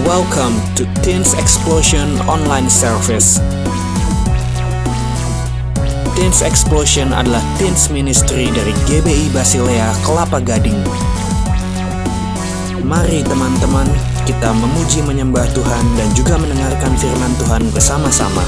Welcome to Teens Explosion Online Service. Teens Explosion adalah teens ministry dari GBI Basilea Kelapa Gading. Mari teman-teman, kita memuji menyembah Tuhan dan juga mendengarkan firman Tuhan bersama-sama.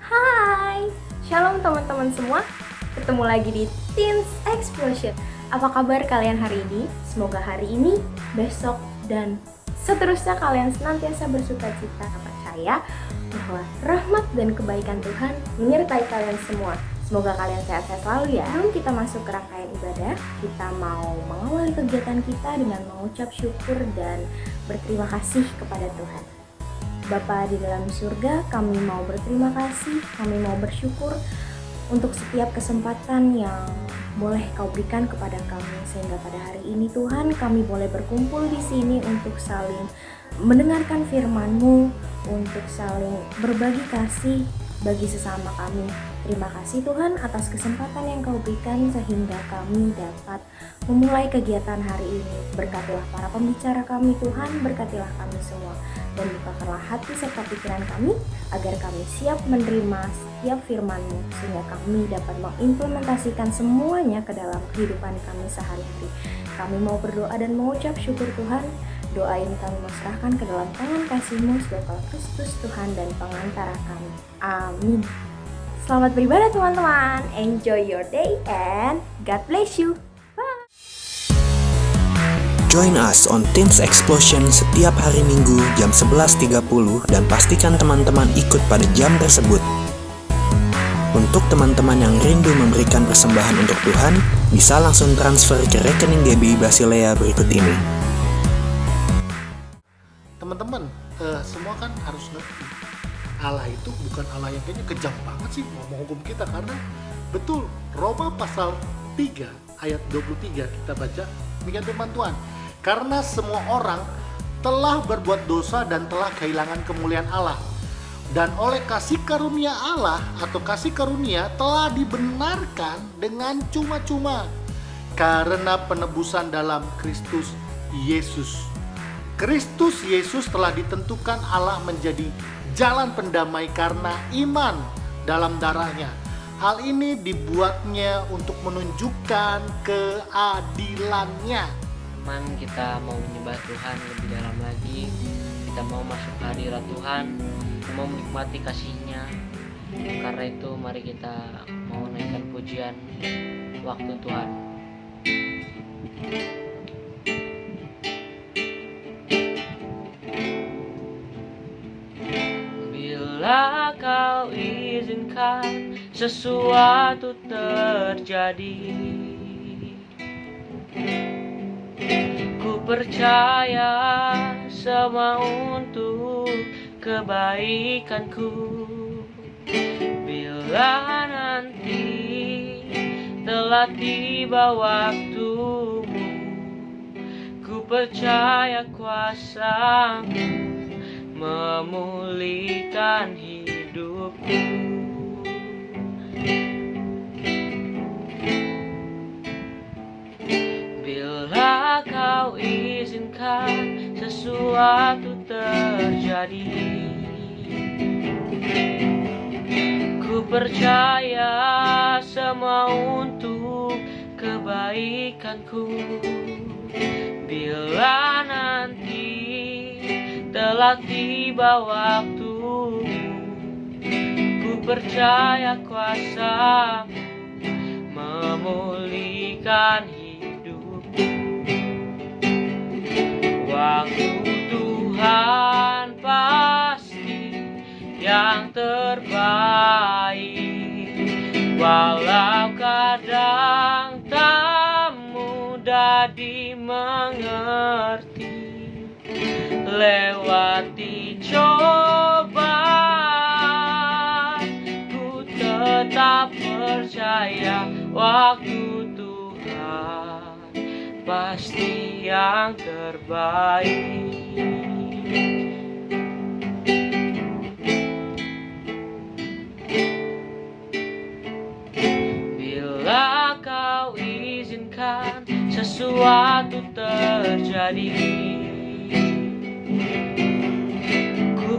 Hai, shalom teman-teman semua. Ketemu lagi di Teens Explosion. Apa kabar kalian hari ini? Semoga hari ini, besok, dan seterusnya kalian senantiasa bersukacita. Percaya bahwa rahmat dan kebaikan Tuhan menyertai kalian semua. Semoga kalian sehat-sehat selalu ya. Sebelum kita masuk ke rangkaian ibadah, kita mau mengawali kegiatan kita dengan mengucap syukur dan berterima kasih kepada Tuhan. Bapa di dalam surga, kami mau berterima kasih, kami mau bersyukur untuk setiap kesempatan yang boleh Kau berikan kepada kami, sehingga pada hari ini Tuhan kami boleh berkumpul di sini untuk saling mendengarkan firman-Mu, untuk saling berbagi kasih bagi sesama kami. Terima kasih Tuhan atas kesempatan yang Kau berikan sehingga kami dapat memulai kegiatan hari ini. Berkatilah para pembicara kami Tuhan, berkatilah kami semua, dan bukakanlah hati serta pikiran kami agar kami siap menerima setiap firman-Mu, sehingga kami dapat mengimplementasikan semuanya ke dalam kehidupan kami sehari-hari. Kami mau berdoa dan mengucap syukur Tuhan. Doa ini kami mau serahkan ke dalam tangan kasih-Mu sebagai Kristus Tuhan dan pengantara kami. Amin. Selamat beribadah teman-teman. Enjoy your day and God bless you. Join us on Teens Explosion setiap hari Minggu jam 11.30 dan pastikan teman-teman ikut pada jam tersebut. Untuk teman-teman yang rindu memberikan persembahan untuk Tuhan, bisa langsung transfer ke rekening GBI Basilea berikut ini. Teman-teman, semua kan harus ngerti Allah itu bukan Allah yang kayaknya kejam banget sih mau menghukum kita, karena betul Roma pasal 3 ayat 23 kita baca demikian firman Tuhan. Karena semua orang telah berbuat dosa dan telah kehilangan kemuliaan Allah, dan oleh kasih karunia Allah atau kasih karunia telah dibenarkan dengan cuma-cuma karena penebusan dalam Kristus Yesus. Kristus Yesus telah ditentukan Allah menjadi jalan pendamai karena iman dalam darahnya. Hal ini dibuatnya untuk menunjukkan keadilannya. Teman, kita mau menyembah Tuhan lebih dalam lagi. Kita mau masuk ke hadirat Tuhan, mau menikmati kasih-Nya. Karena itu mari kita mau naikkan pujian waktu Tuhan. Bila Kau izinkan sesuatu terjadi, ku percaya semua untuk kebaikanku. Bila nanti telah tiba waktumu, ku percaya kuasa-Mu memulihkan hidupku. Bila Kau izinkan sesuatu terjadi, ku percaya semua untuk kebaikanku. Bila nanti telah tiba waktumu, ku percaya kuasa-Mu memulihkan hidupku. Waktu Tuhan pasti yang terbaik, walau kadang tak mudah dimengerti. Lewati cobaan, ku tetap percaya waktu Tuhan pasti yang terbaik. Bila Kau izinkan sesuatu terjadi,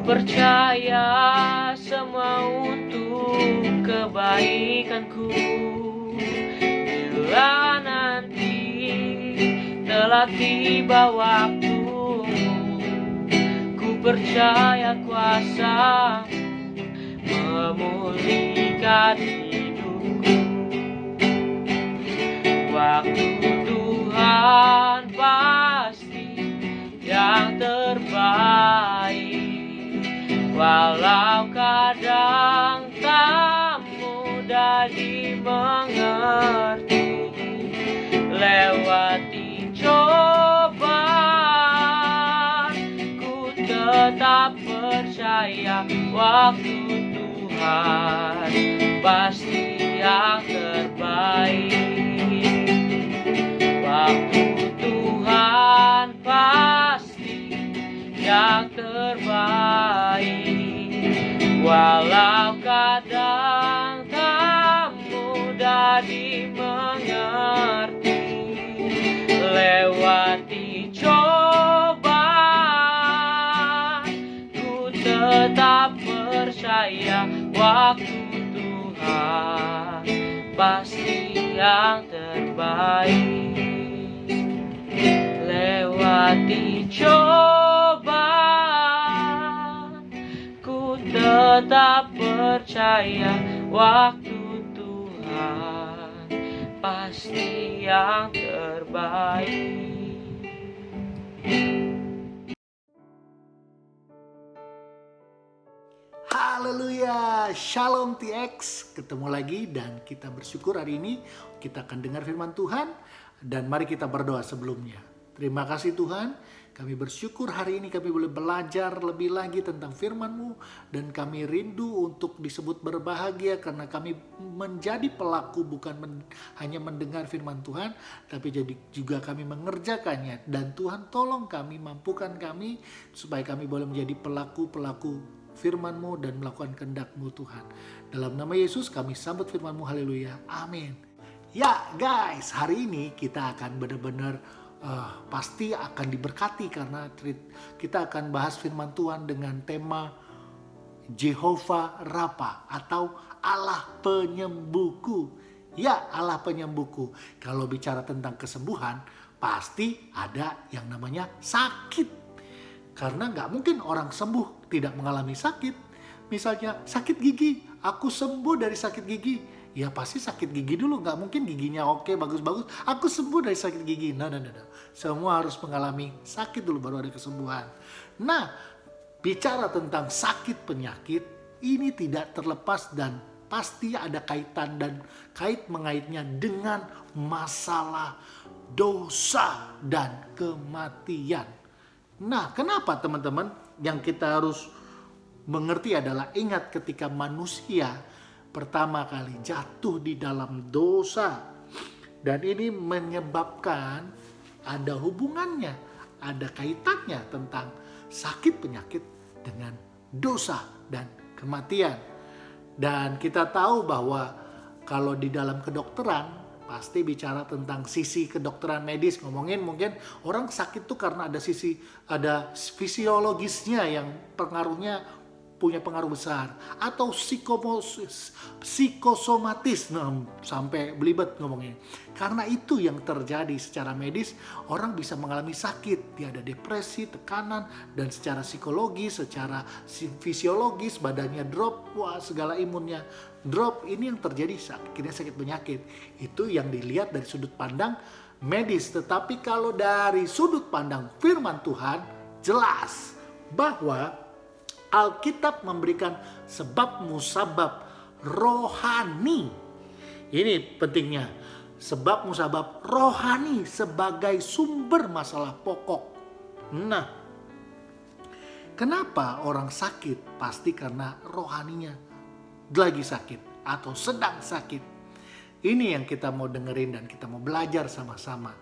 percaya semua untuk kebaikanku. Bila nanti telah tiba waktumu, ku percaya kuasa memulihkan hidupku. Waktu Tuhan pasti yang terbaik, walau kadang tak mudah dimengerti. Lewati cobaan, ku tetap percaya waktu Tuhan pasti yang terbaik. Waktu Tuhan pasti yang terbaik, walau kadang tak mudah dimengerti. Lewati cobaan, ku tetap percaya waktu Tuhan pasti yang terbaik. Lewati cobaan, ku tetap percaya waktu Tuhan pasti yang terbaik. Haleluya, Shalom TX, ketemu lagi dan kita bersyukur hari ini kita akan dengar firman Tuhan dan mari kita berdoa sebelumnya. Terima kasih Tuhan, kami bersyukur hari ini kami boleh belajar lebih lagi tentang firman-Mu dan kami rindu untuk disebut berbahagia karena kami menjadi pelaku bukan hanya mendengar firman Tuhan tapi juga kami mengerjakannya. Dan Tuhan tolong kami, mampukan kami supaya kami boleh menjadi pelaku-pelaku firman-Mu dan melakukan kehendak-Mu Tuhan. Dalam nama Yesus kami sambut firman-Mu, haleluya, amin. Ya guys, hari ini kita akan benar-benar pasti akan diberkati karena kita akan bahas firman Tuhan dengan tema Jehovah Rafa atau Allah penyembuhku. Ya, Allah penyembuhku. Kalau bicara tentang kesembuhan, pasti ada yang namanya sakit. Karena nggak mungkin orang sembuh tidak mengalami sakit. Misalnya sakit gigi, aku sembuh dari sakit gigi. Ya pasti sakit gigi dulu, nggak mungkin giginya oke, bagus-bagus. Aku sembuh dari sakit gigi. Nah. Semua harus mengalami sakit dulu baru ada kesembuhan. Nah, bicara tentang sakit penyakit, ini tidak terlepas dan pasti ada kaitan dan mengaitnya dengan masalah dosa dan kematian. Nah, kenapa teman-teman? Yang kita harus mengerti adalah ingat ketika manusia pertama kali jatuh di dalam dosa. Dan ini menyebabkan ada hubungannya, ada kaitannya tentang sakit penyakit dengan dosa dan kematian. Dan kita tahu bahwa kalau di dalam kedokteran pasti bicara tentang sisi kedokteran medis, ngomongin mungkin orang sakit tuh karena ada fisiologisnya yang punya pengaruh besar, atau psikosomatis, sampai belibet ngomongnya. Karena itu yang terjadi secara medis, orang bisa mengalami sakit, dia ada depresi, tekanan, dan secara psikologis, secara fisiologis badannya drop, segala imunnya drop. Ini yang terjadi akhirnya sakit penyakit. Itu yang dilihat dari sudut pandang medis. Tetapi kalau dari sudut pandang firman Tuhan, jelas bahwa Alkitab memberikan sebab musabab rohani. Ini pentingnya. Sebab musabab rohani sebagai sumber masalah pokok. Nah, kenapa orang sakit? Pasti karena rohaninya lagi sakit atau sedang sakit. Ini yang kita mau dengerin dan kita mau belajar sama-sama.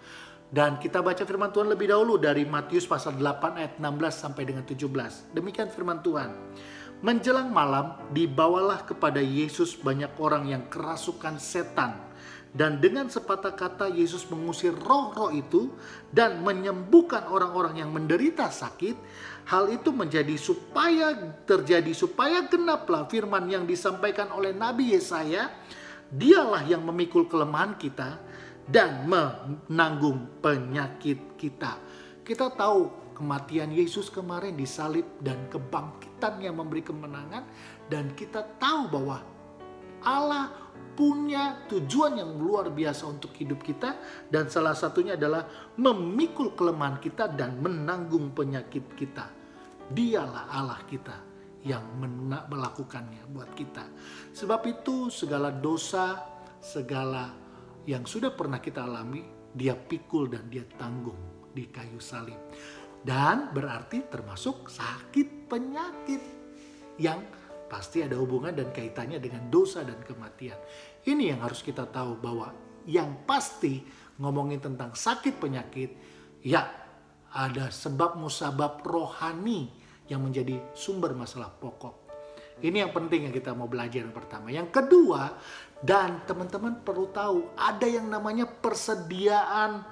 Dan kita baca firman Tuhan lebih dahulu dari Matius pasal 8 ayat 16 sampai dengan 17. Demikian firman Tuhan. Menjelang malam dibawalah kepada Yesus banyak orang yang kerasukan setan Dan dengan sepatah kata Yesus mengusir roh-roh itu dan menyembuhkan orang-orang yang menderita sakit. Hal itu supaya genaplah firman yang disampaikan oleh Nabi Yesaya. Dialah yang memikul kelemahan kita dan menanggung penyakit kita. Kita tahu kematian Yesus kemarin disalib dan kebangkitan yang memberi kemenangan. Dan kita tahu bahwa Allah punya tujuan yang luar biasa untuk hidup kita. Dan salah satunya adalah memikul kelemahan kita dan menanggung penyakit kita. Dialah Allah kita yang melakukannya buat kita. Sebab itu segala dosa, segala yang sudah pernah kita alami, dia pikul dan dia tanggung di kayu salib. Dan berarti termasuk sakit penyakit yang pasti ada hubungan dan kaitannya dengan dosa dan kematian. Ini yang harus kita tahu, bahwa yang pasti ngomongin tentang sakit penyakit, ya ada sebab musabab rohani yang menjadi sumber masalah pokok. Ini yang penting yang kita mau belajar yang pertama. Yang kedua, dan teman-teman perlu tahu, ada yang namanya persediaan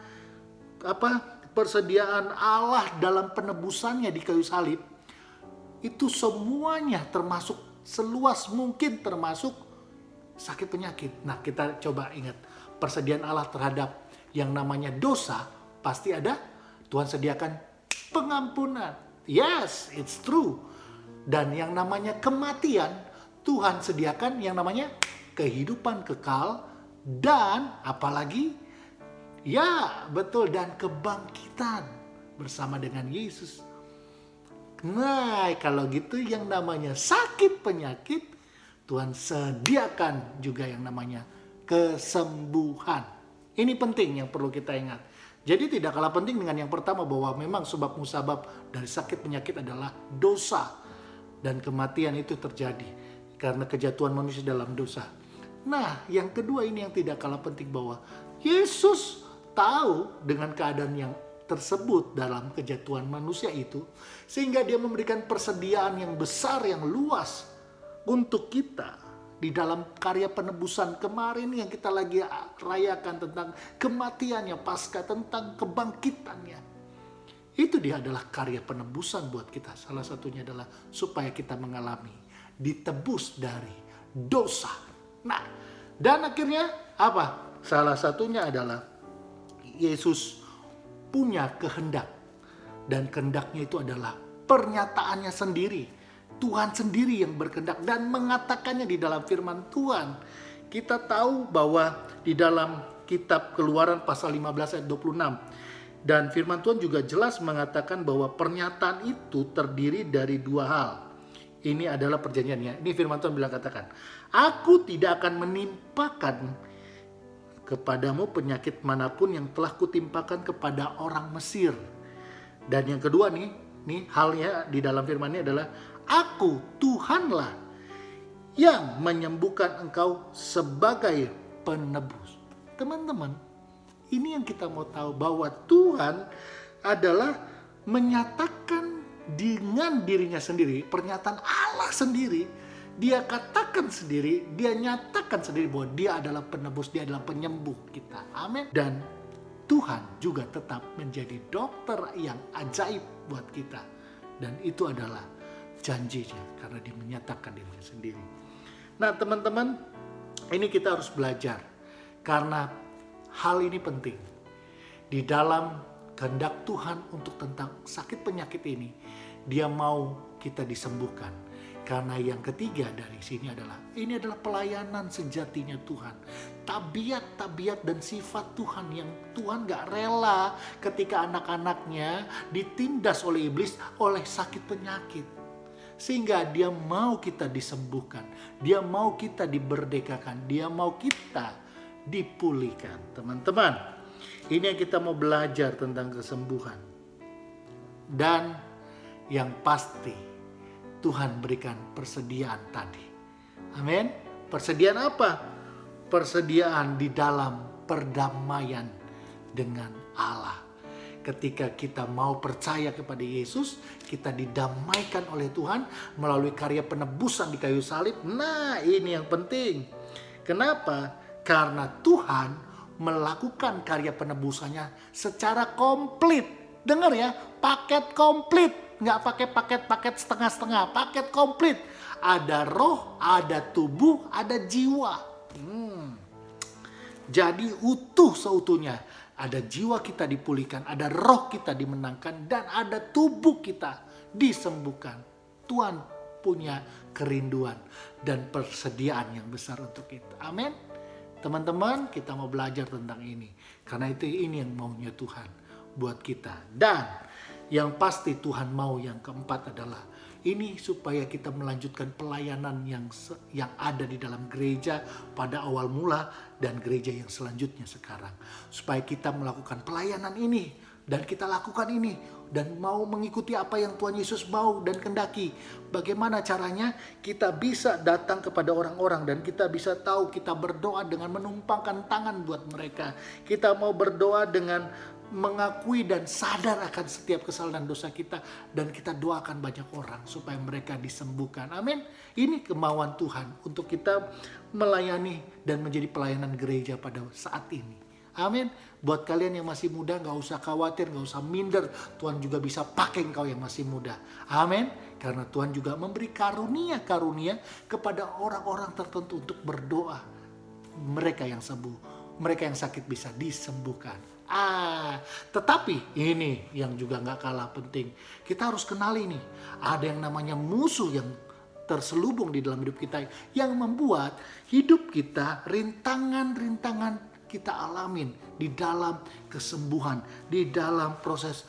Allah dalam penebusannya di kayu salib. Itu semuanya termasuk, seluas mungkin termasuk sakit penyakit. Nah, kita coba ingat persediaan Allah terhadap yang namanya dosa, pasti ada Tuhan sediakan pengampunan. Yes, it's true. Dan yang namanya kematian, Tuhan sediakan yang namanya kehidupan kekal. Dan apalagi, ya betul, dan kebangkitan bersama dengan Yesus. Nah, kalau gitu yang namanya sakit penyakit, Tuhan sediakan juga yang namanya kesembuhan. Ini penting yang perlu kita ingat. Jadi tidak kalah penting dengan yang pertama, bahwa memang sebab musabab dari sakit penyakit adalah dosa. Dan kematian itu terjadi karena kejatuhan manusia dalam dosa. Nah, yang kedua ini yang tidak kalah penting, bahwa Yesus tahu dengan keadaan yang tersebut dalam kejatuhan manusia itu, sehingga dia memberikan persediaan yang besar, yang luas untuk kita. Di dalam karya penebusan kemarin yang kita lagi rayakan tentang kematiannya pasca, tentang kebangkitannya. Itu dia adalah karya penebusan buat kita. Salah satunya adalah supaya kita mengalami ditebus dari dosa. Nah, dan akhirnya apa? Salah satunya adalah Yesus punya kehendak. Dan kehendaknya itu adalah pernyataannya sendiri. Tuhan sendiri yang berkehendak dan mengatakannya di dalam firman Tuhan. Kita tahu bahwa di dalam kitab Keluaran pasal 15 ayat 26. Dan firman Tuhan juga jelas mengatakan bahwa pernyataan itu terdiri dari dua hal. Ini adalah perjanjiannya. Ini firman Tuhan bilang, katakan, aku tidak akan menimpakan kepadamu penyakit manapun yang telah kutimpakan kepada orang Mesir. Dan yang kedua nih halnya di dalam firman ini adalah, aku Tuhanlah yang menyembuhkan engkau sebagai penebus. Teman-teman, ini yang kita mau tahu, bahwa Tuhan adalah menyatakan dengan dirinya sendiri, pernyataan Allah sendiri. Dia katakan sendiri, dia nyatakan sendiri bahwa dia adalah penebus, dia adalah penyembuh kita. Amin. Dan Tuhan juga tetap menjadi dokter yang ajaib buat kita. Dan itu adalah janjinya karena dia menyatakan dirinya sendiri. Nah, teman-teman, ini kita harus belajar karena hal ini penting. Di dalam kehendak Tuhan untuk tentang sakit penyakit ini, dia mau kita disembuhkan. Karena yang ketiga dari sini adalah, ini adalah pelayanan sejatinya Tuhan. Tabiat-tabiat dan sifat Tuhan yang Tuhan gak rela ketika anak-anaknya ditindas oleh iblis oleh sakit penyakit. Sehingga dia mau kita disembuhkan, dia mau kita diberdekakan, dia mau kita dipulihkan. Teman-teman, ini yang kita mau belajar tentang kesembuhan. Dan yang pasti, Tuhan berikan persediaan tadi. Amin. Persediaan apa? Persediaan di dalam perdamaian dengan Allah. Ketika kita mau percaya kepada Yesus, kita didamaikan oleh Tuhan melalui karya penebusan di kayu salib. Nah, ini yang penting. Kenapa? Karena Tuhan melakukan karya penebusannya secara komplit. Dengar ya, paket komplit. Nggak pakai paket-paket setengah-setengah, paket komplit. Ada roh, ada tubuh, ada jiwa. Jadi utuh seutuhnya. Ada jiwa kita dipulihkan, ada roh kita dimenangkan, dan ada tubuh kita disembuhkan. Tuhan punya kerinduan dan persediaan yang besar untuk kita. Amin. Teman-teman, kita mau belajar tentang ini. Karena ini yang maunya Tuhan buat kita. Dan yang pasti Tuhan mau yang keempat adalah ini supaya kita melanjutkan pelayanan yang ada di dalam gereja pada awal mula dan gereja yang selanjutnya sekarang. Supaya kita melakukan pelayanan ini dan kita lakukan ini dan mau mengikuti apa yang Tuhan Yesus mau dan kendaki. Bagaimana caranya? Kita bisa datang kepada orang-orang dan kita bisa tahu kita berdoa dengan menumpangkan tangan buat mereka. Kita mau berdoa dengan mengakui dan sadar akan setiap kesalahan dosa kita, dan kita doakan banyak orang supaya mereka disembuhkan. Amin. Ini kemauan Tuhan untuk kita melayani dan menjadi pelayanan gereja pada saat ini. Amin. Buat kalian yang masih muda, gak usah khawatir, gak usah minder. Tuhan juga bisa pakai engkau yang masih muda. Amin. Karena Tuhan juga memberi karunia-karunia kepada orang-orang tertentu untuk berdoa. Mereka yang sembuh, mereka yang sakit bisa disembuhkan. Tetapi ini yang juga gak kalah penting. Kita harus kenali nih, ada yang namanya musuh yang terselubung di dalam hidup kita, yang membuat hidup kita rintangan-rintangan kita alamin di dalam kesembuhan, di dalam proses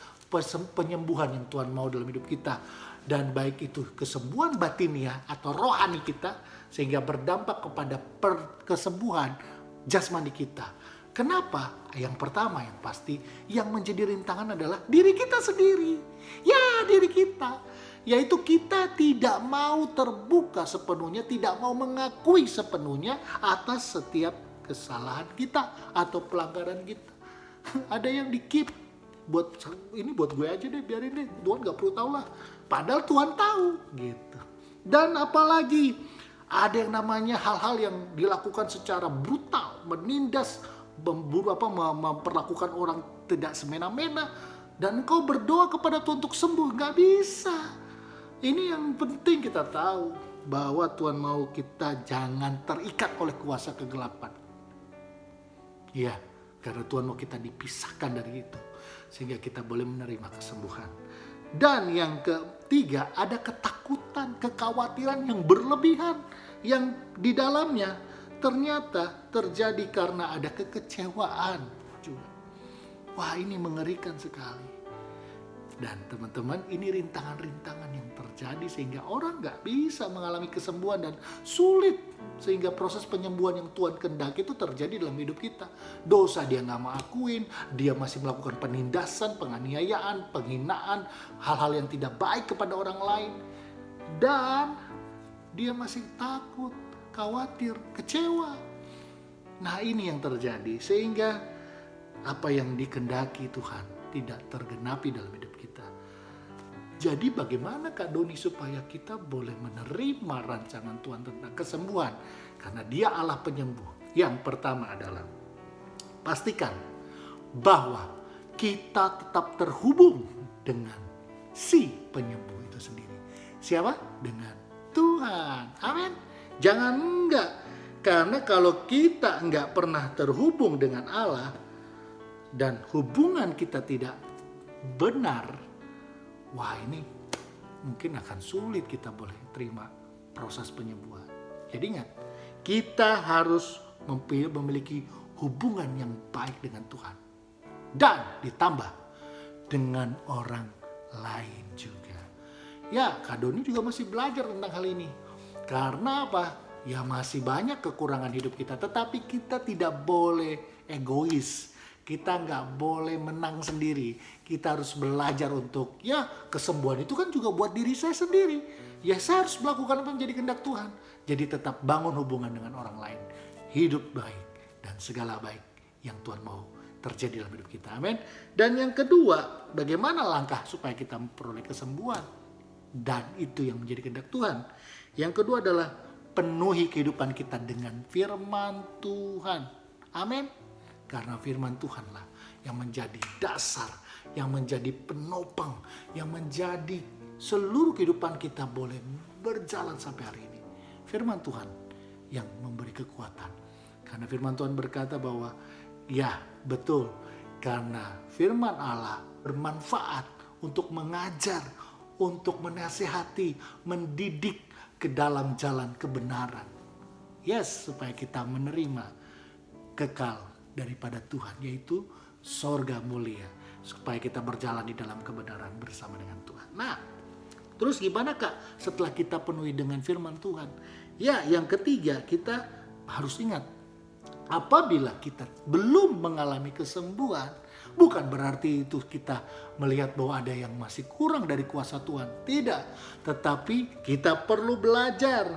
penyembuhan yang Tuhan mau dalam hidup kita. Dan baik itu kesembuhan batiniah atau rohani kita, sehingga berdampak kepada kesembuhan jasmani kita. Kenapa? Yang pertama yang pasti yang menjadi rintangan adalah diri kita sendiri. Ya, diri kita. Yaitu kita tidak mau terbuka sepenuhnya, tidak mau mengakui sepenuhnya atas setiap kesalahan kita atau pelanggaran kita. Ada yang di-keep. Ini buat gue aja deh, biarin deh. Tuhan gak perlu tahu lah. Padahal Tuhan tahu gitu. Dan apalagi ada yang namanya hal-hal yang dilakukan secara brutal, menindas, memperlakukan orang tidak semena-mena, dan engkau berdoa kepada Tuhan untuk sembuh, nggak bisa. Ini yang penting kita tahu, bahwa Tuhan mau kita jangan terikat oleh kuasa kegelapan. Ya, karena Tuhan mau kita dipisahkan dari itu, sehingga kita boleh menerima kesembuhan. Dan yang ketiga, ada ketakutan, kekhawatiran yang berlebihan, yang di dalamnya ternyata terjadi karena ada kekecewaan juga. Wah, ini mengerikan sekali. Dan teman-teman, ini rintangan-rintangan yang terjadi sehingga orang gak bisa mengalami kesembuhan dan sulit. Sehingga proses penyembuhan yang Tuhan kehendaki itu terjadi dalam hidup kita. Dosa dia gak mau akuin, dia masih melakukan penindasan, penganiayaan, penghinaan, hal-hal yang tidak baik kepada orang lain. Dan dia masih takut, khawatir, kecewa. Nah, ini yang terjadi sehingga apa yang dikehendaki Tuhan tidak tergenapi dalam hidup kita. Jadi bagaimana Kak Doni supaya kita boleh menerima rancangan Tuhan tentang kesembuhan? Karena Dia Allah penyembuh. Yang pertama adalah pastikan bahwa kita tetap terhubung dengan si penyembuh itu sendiri. Siapa? Dengan Tuhan. Amin. Jangan enggak. Karena kalau kita enggak pernah terhubung dengan Allah dan hubungan kita tidak benar, wah ini mungkin akan sulit kita boleh terima proses penyembuhan. Jadi ingat, kita harus memiliki hubungan yang baik dengan Tuhan. Dan ditambah dengan orang lain juga. Ya, Kak Doni juga masih belajar tentang hal ini. Karena apa? Ya masih banyak kekurangan hidup kita. Tetapi kita tidak boleh egois. Kita nggak boleh menang sendiri. Kita harus belajar untuk, ya kesembuhan itu kan juga buat diri saya sendiri. Ya saya harus melakukan apa yang menjadi kehendak Tuhan. Jadi tetap bangun hubungan dengan orang lain. Hidup baik dan segala baik yang Tuhan mau terjadi dalam hidup kita. Amin. Dan yang kedua, bagaimana langkah supaya kita memperoleh kesembuhan? Dan itu yang menjadi kehendak Tuhan. Yang kedua adalah penuhi kehidupan kita dengan firman Tuhan. Amin. Karena firman Tuhanlah yang menjadi dasar, yang menjadi penopang, yang menjadi seluruh kehidupan kita boleh berjalan sampai hari ini. Firman Tuhan yang memberi kekuatan. Karena firman Tuhan berkata bahwa ya betul, karena firman Allah bermanfaat untuk mengajar, untuk menasihati, mendidik ke dalam jalan kebenaran. Yes, supaya kita menerima kekal daripada Tuhan, yaitu sorga mulia. Supaya kita berjalan di dalam kebenaran bersama dengan Tuhan. Nah, terus gimana Kak setelah kita penuhi dengan firman Tuhan? Ya, yang ketiga kita harus ingat, apabila kita belum mengalami kesembuhan, bukan berarti itu kita melihat bahwa ada yang masih kurang dari kuasa Tuhan. Tidak, tetapi kita perlu belajar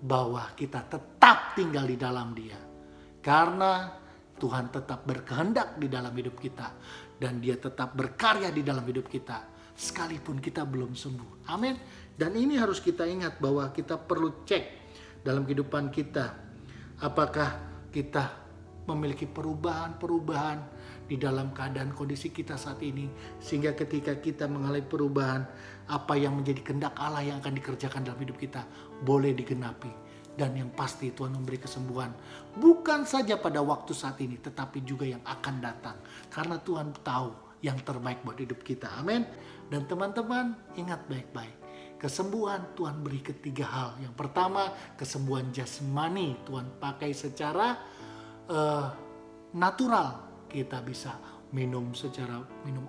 bahwa kita tetap tinggal di dalam Dia. Karena Tuhan tetap berkehendak di dalam hidup kita. Dan Dia tetap berkarya di dalam hidup kita. Sekalipun kita belum sembuh. Amin. Dan ini harus kita ingat bahwa kita perlu cek dalam kehidupan kita. Apakah kita memiliki perubahan-perubahan di dalam keadaan kondisi kita saat ini. Sehingga ketika kita mengalami perubahan, apa yang menjadi kehendak Allah yang akan dikerjakan dalam hidup kita boleh digenapi. Dan yang pasti Tuhan memberi kesembuhan. Bukan saja pada waktu saat ini, tetapi juga yang akan datang. Karena Tuhan tahu yang terbaik buat hidup kita. Amin. Dan teman-teman ingat baik-baik. Kesembuhan Tuhan beri ketiga hal. Yang pertama, kesembuhan jasmani Tuhan pakai secara natural. Kita bisa minum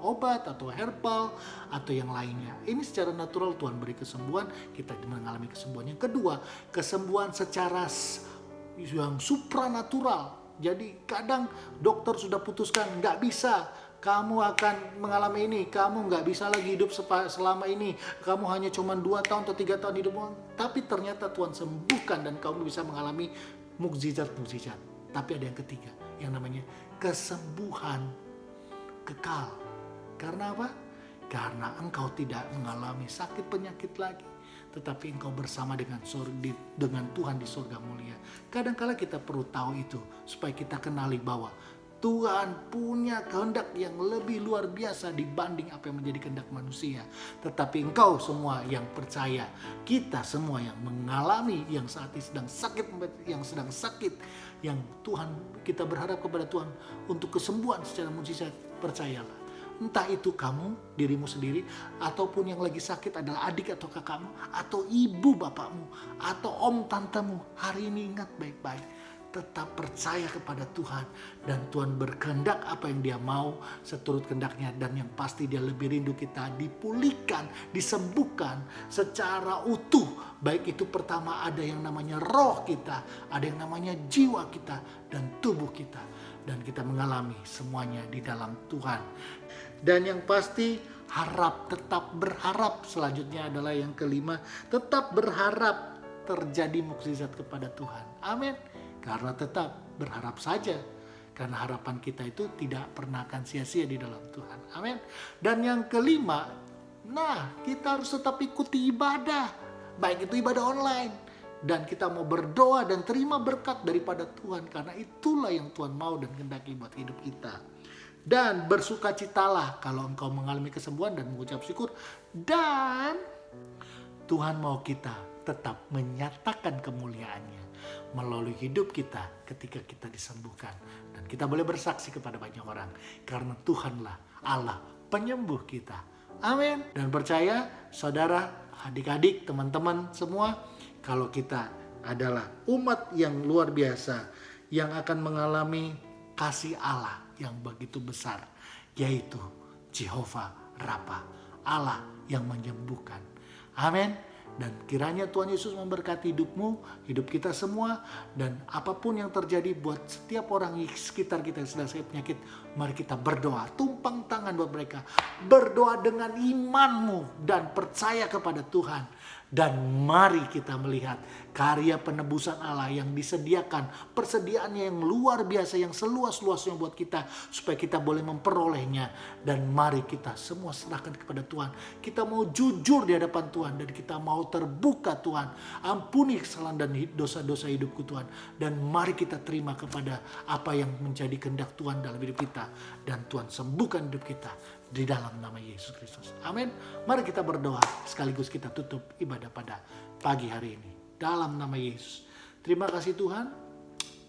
obat atau herbal atau yang lainnya. Ini secara natural Tuhan beri kesembuhan, kita mengalami kesembuhan. Yang kedua, kesembuhan secara yang supranatural. Jadi kadang dokter sudah putuskan nggak bisa, kamu akan mengalami ini, kamu nggak bisa lagi hidup selama ini, kamu hanya cuma 2 tahun atau 3 tahun hidup, tapi ternyata Tuhan sembuhkan dan kamu bisa mengalami mukjizat-mukjizat. Tapi ada yang ketiga, yang namanya kesembuhan kekal. Karena apa? Karena engkau tidak mengalami sakit penyakit lagi, tetapi engkau bersama dengan Tuhan di surga mulia. Kadang-kala kita perlu tahu itu supaya kita kenali bahwa Tuhan punya kehendak yang lebih luar biasa dibanding apa yang menjadi kehendak manusia. Tetapi engkau semua yang percaya, kita semua yang mengalami yang saat ini sedang sakit, yang Tuhan, kita berharap kepada Tuhan untuk kesembuhan secara mukjizat, percayalah. Entah itu kamu, dirimu sendiri, ataupun yang lagi sakit adalah adik atau kakakmu, atau ibu bapakmu, atau om tantemu. Hari ini ingat baik-baik. Tetap percaya kepada Tuhan. Dan Tuhan berkehendak apa yang Dia mau seturut kehendaknya. Dan yang pasti Dia lebih rindu kita dipulihkan, disembuhkan secara utuh. Baik itu pertama ada yang namanya roh kita, ada yang namanya jiwa kita, dan tubuh kita. Dan kita mengalami semuanya di dalam Tuhan. Dan yang pasti tetap berharap. Selanjutnya adalah yang kelima, tetap berharap terjadi mukjizat kepada Tuhan. Amin. Karena tetap berharap saja. Karena harapan kita itu tidak pernah akan sia-sia di dalam Tuhan. Amin. Dan yang kelima, kita harus tetap ikuti ibadah. Baik itu ibadah online. Dan kita mau berdoa dan terima berkat daripada Tuhan. Karena itulah yang Tuhan mau dan kehendaki buat hidup kita. Dan bersukacitalah kalau engkau mengalami kesembuhan dan mengucap syukur. Dan Tuhan mau kita tetap menyatakan kemuliaannya melalui hidup kita ketika kita disembuhkan. Dan kita boleh bersaksi kepada banyak orang. Karena Tuhanlah Allah penyembuh kita. Amin. Dan percaya saudara, adik-adik, teman-teman semua, kalau kita adalah umat yang luar biasa, yang akan mengalami kasih Allah yang begitu besar, yaitu Jehovah Rafa, Allah yang menyembuhkan. Amin. Dan kiranya Tuhan Yesus memberkati hidupmu, hidup kita semua, dan apapun yang terjadi buat setiap orang di sekitar kita yang sedang sakit penyakit, mari kita berdoa, tumpang tangan buat mereka, berdoa dengan imanmu dan percaya kepada Tuhan. Dan mari kita melihat karya penebusan Allah yang disediakan, persediaannya yang luar biasa, yang seluas-luasnya buat kita, supaya kita boleh memperolehnya. Dan mari kita semua serahkan kepada Tuhan. Kita mau jujur di hadapan Tuhan, dan kita mau terbuka Tuhan. Ampuni kesalahan dan dosa-dosa hidupku Tuhan. Dan mari kita terima kepada apa yang menjadi kehendak Tuhan dalam hidup kita. Dan Tuhan sembuhkan hidup kita di dalam nama Yesus Kristus. Amin. Mari kita berdoa sekaligus kita tutup ibadah pada pagi hari ini. Dalam nama Yesus. Terima kasih Tuhan.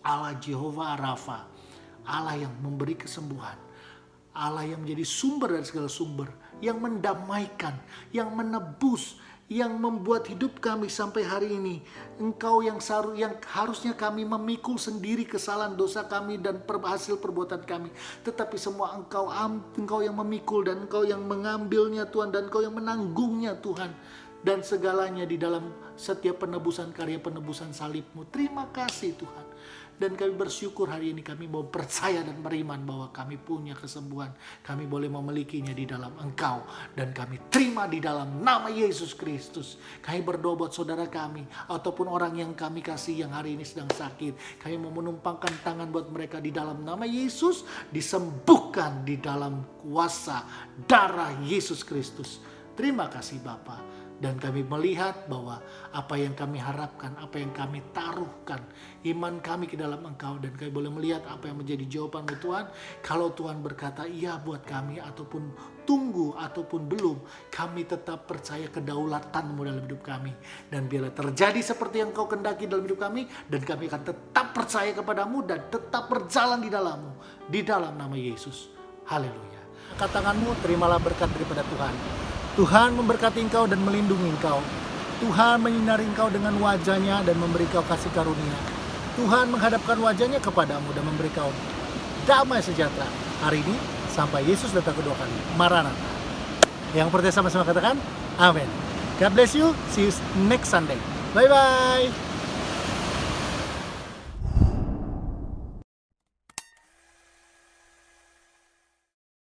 Allah Jehovah Rafa. Allah yang memberi kesembuhan. Allah yang menjadi sumber dari segala sumber. Yang mendamaikan. Yang menebus. Yang membuat hidup kami sampai hari ini. Engkau yang harusnya kami memikul sendiri kesalahan dosa kami dan hasil perbuatan kami. Tetapi semua Engkau yang memikul, dan Engkau yang mengambilnya Tuhan, dan Engkau yang menanggungnya Tuhan. Dan segalanya di dalam setiap penebusan, karya penebusan salib-Mu. Terima kasih Tuhan. Dan kami bersyukur hari ini kami mau percaya dan beriman bahwa kami punya kesembuhan. Kami boleh memilikinya di dalam Engkau. Dan kami terima di dalam nama Yesus Kristus. Kami berdoa buat saudara kami ataupun orang yang kami kasih yang hari ini sedang sakit. Kami mau menumpangkan tangan buat mereka di dalam nama Yesus. Disembuhkan di dalam kuasa darah Yesus Kristus. Terima kasih Bapa. Dan kami melihat bahwa apa yang kami harapkan, apa yang kami taruhkan, iman kami ke dalam Engkau. Dan kami boleh melihat apa yang menjadi jawaban-Mu Tuhan. Kalau Tuhan berkata iya buat kami, ataupun tunggu, ataupun belum, kami tetap percaya kedaulatan-Mu dalam hidup kami. Dan biarlah terjadi seperti yang Kau kehendaki dalam hidup kami. Dan kami akan tetap percaya kepadamu dan tetap berjalan di dalam-Mu. Di dalam nama Yesus. Haleluya. Angkat tanganmu, terimalah berkat daripada Tuhan. Tuhan memberkati engkau dan melindungi engkau. Tuhan menyinari engkau dengan wajahnya dan memberi kau kasih karunia. Tuhan menghadapkan wajahnya kepadamu dan memberi kau damai sejahtera hari ini sampai Yesus datang kedua kali. Maranatha. Yang percaya sama-sama katakan amin. God bless you. See you next Sunday. Bye-bye.